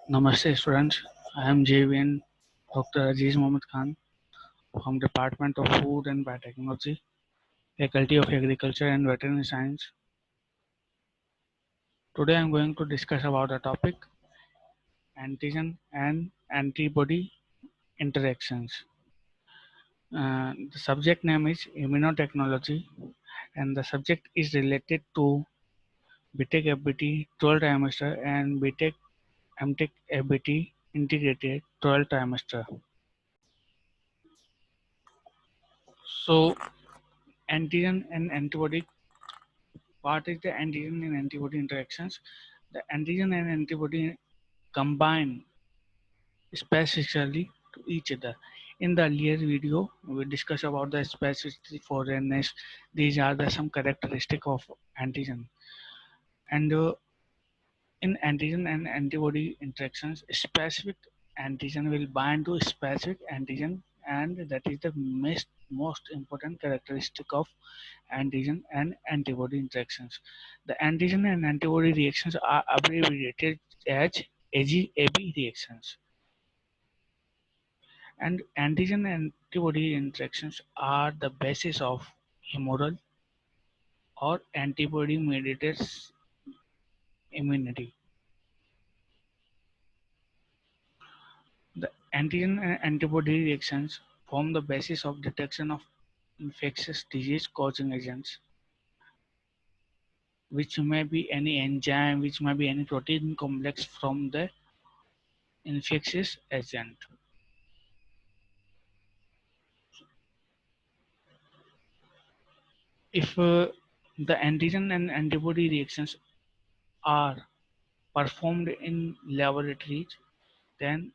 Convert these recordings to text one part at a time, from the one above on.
Namaste students, I am JVN Dr. Aziz Mohammed Khan from Department of Food and Biotechnology, Faculty of Agriculture and Veterinary Science. Today I am going to discuss about the topic antigen and antibody interactions. The subject name is immunotechnology and the subject is related to BTech FBT 12 trimester and BTech MTech FBT integrated 12 trimester. So antigen and antibody. What is the antigen and antibody interactions? The antigen and antibody combine specifically to each other. In the earlier video, we discussed about the specificity, foreignness. These are the some characteristic of antigen. And in antigen and antibody interactions, specific antigen will bind to specific antigen, and that is the most important characteristic of antigen and antibody interactions. The antigen and antibody reactions are abbreviated as AG-AB reactions. And antigen and antibody interactions are the basis of humoral or antibody mediated immunity. The antigen and antibody reactions form the basis of detection of infectious disease causing agents, which may be any enzyme, which may be any protein complex from the infectious agent. If the antigen and antibody reactions are performed in laboratories, then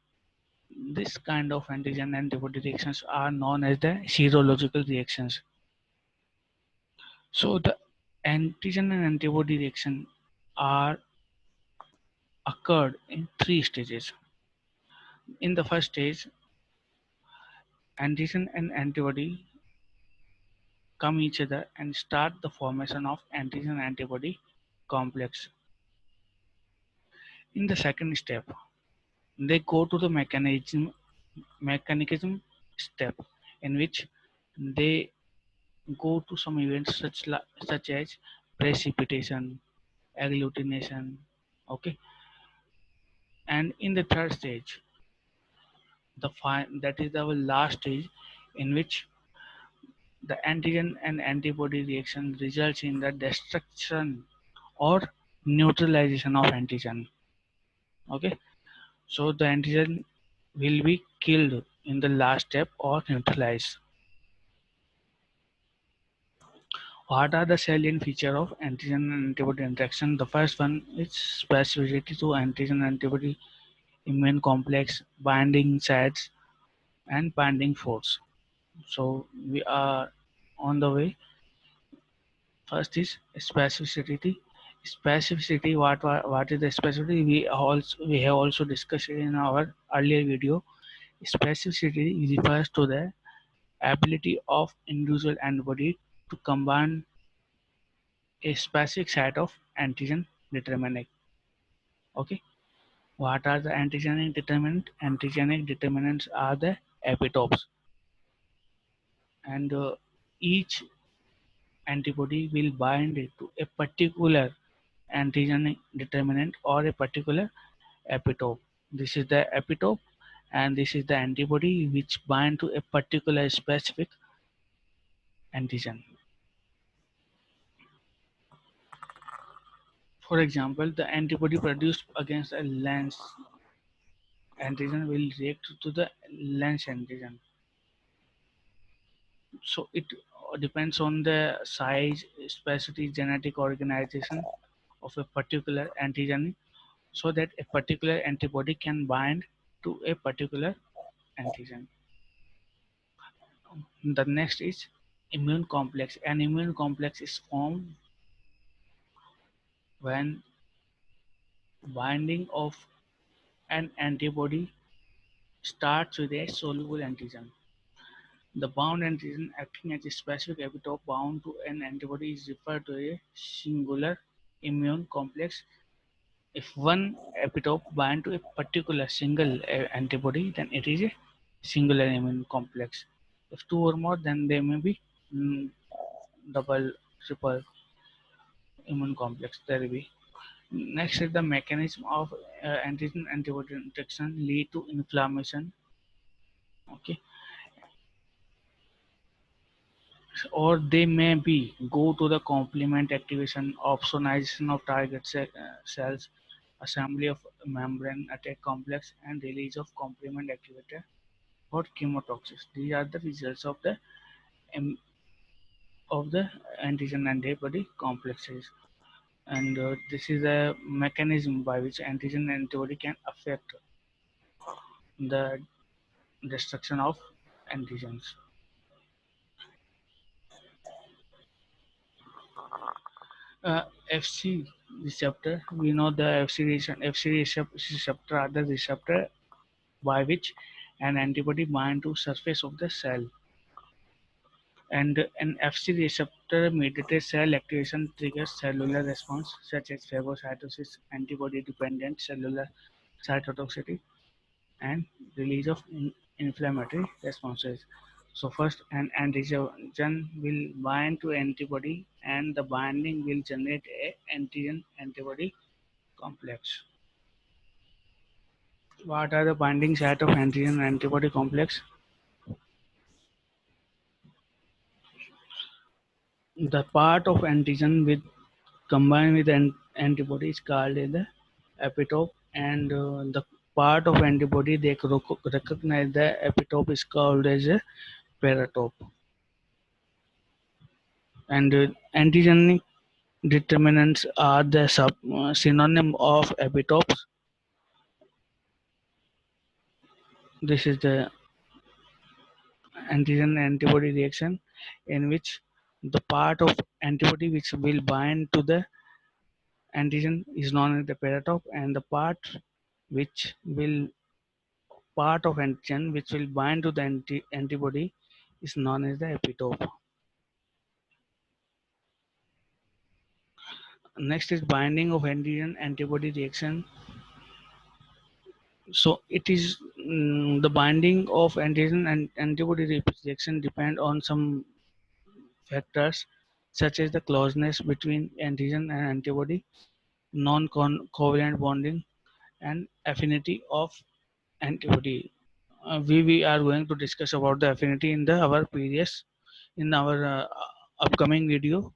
this kind of antigen antibody reactions are known as the serological reactions. So the antigen and antibody reaction are occurred in three stages. In the first stage, antigen and antibody come each other and start the formation of antigen antibody complex. In the second step, they go to the mechanism step in which they go to some events such as precipitation, agglutination, okay. And in the third stage, that is our last stage in which the antigen and antibody reaction results in the destruction or neutralization of antigen. Okay, so the antigen will be killed in the last step or neutralized. What are the salient features of antigen and antibody interaction? The first one is specificity to antigen antibody immune complex, binding sites, and binding force. So we are on the way. First is specificity. Specificity. What is the specificity? We have also discussed it in our earlier video. Specificity refers to the ability of individual antibody to combine a specific set of antigen determinant. Okay. What are the antigenic determinant? Antigenic determinants are the epitopes, and each antibody will bind to a particular antigenic determinant or a particular epitope. This is the epitope, and this is the antibody which bind to a particular specific antigen. For example, the antibody produced against a lens antigen will react to the lens antigen. So it depends on the size, specific genetic organization of a particular antigen, so that a particular antibody can bind to a particular antigen. The next is immune complex. An immune complex is formed when binding of an antibody starts with a soluble antigen. The bound antigen acting as a specific epitope bound to an antibody is referred to as a singular immune complex. If one epitope binds to a particular single antibody, then it is a singular immune complex. If two or more, then they may be mm, double, triple immune complex. There will be. Next is the mechanism of antigen antibody interaction lead to inflammation. Okay, or they may be go to the complement activation, opsonization of target cells, assembly of membrane attack complex, and release of complement activator or chemotoxins. These are the results um, of the antigen antibody complexes, and this is a mechanism by which antigen antibody can affect the destruction of antigens. Fc receptor, we know the Fc receptor are the receptor by which an antibody bind to surface of the cell, and an Fc receptor mediated cell activation triggers cellular response such as phagocytosis, antibody dependent cellular cytotoxicity, and release of inflammatory responses. So first, an antigen will bind to antibody, and the binding will generate a antigen antibody complex. What are the binding site of antigen antibody complex? The part of antigen with combined with an antibody is called as the epitope, and the part of antibody they recognize the epitope is called as a paratope. And antigenic determinants are the synonym of epitopes. This is the antigen antibody reaction in which the part of antibody which will bind to the antigen is known as the paratope, and the which will part of antigen which will bind to the antibody is known as the epitope. Next is binding of antigen antibody reaction. So it is the binding of antigen and antibody reaction depend on some factors such as the closeness between antigen and antibody, non-covalent bonding, and affinity of antibody. We are going to discuss about the affinity in our previous in our upcoming video,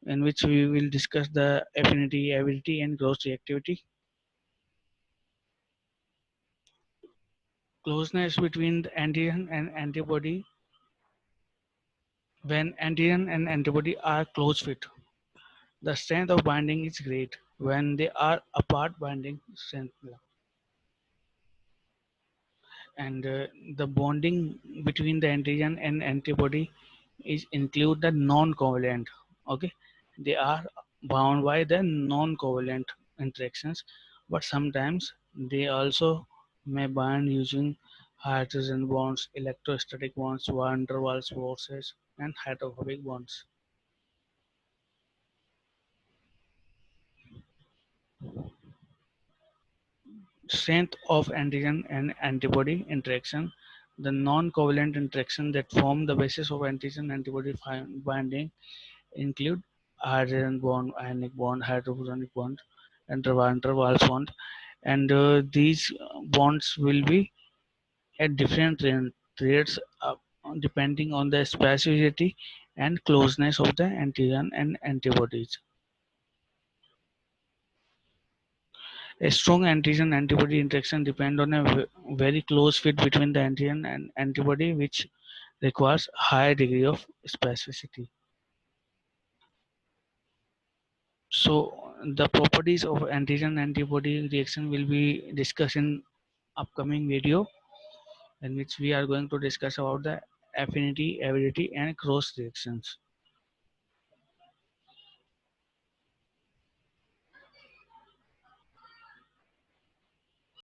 in which we will discuss the affinity, avidity, and cross reactivity. Closeness between the antigen and antibody. When antigen and antibody are close fit, the strength of binding is great. When they are apart, binding strength low. And the bonding between the antigen and antibody is include the non-covalent. Okay, they are bound by the non-covalent interactions, but sometimes they also may bind using hydrogen bonds, electrostatic bonds, van der Waals forces, and hydrophobic bonds. Strength of antigen and antibody interaction. The non-covalent interaction that form the basis of antigen-antibody binding include hydrogen bond, ionic bond, hydrofotonic bond, and van der Waals bond. And these bonds will be at different rates depending on the specificity and closeness of the antigen and antibodies. A strong antigen-antibody interaction depends on a very close fit between the antigen and antibody, which requires high degree of specificity. So the properties of antigen-antibody reaction will be discussed in upcoming video, in which we are going to discuss about the affinity, avidity, and cross reactions.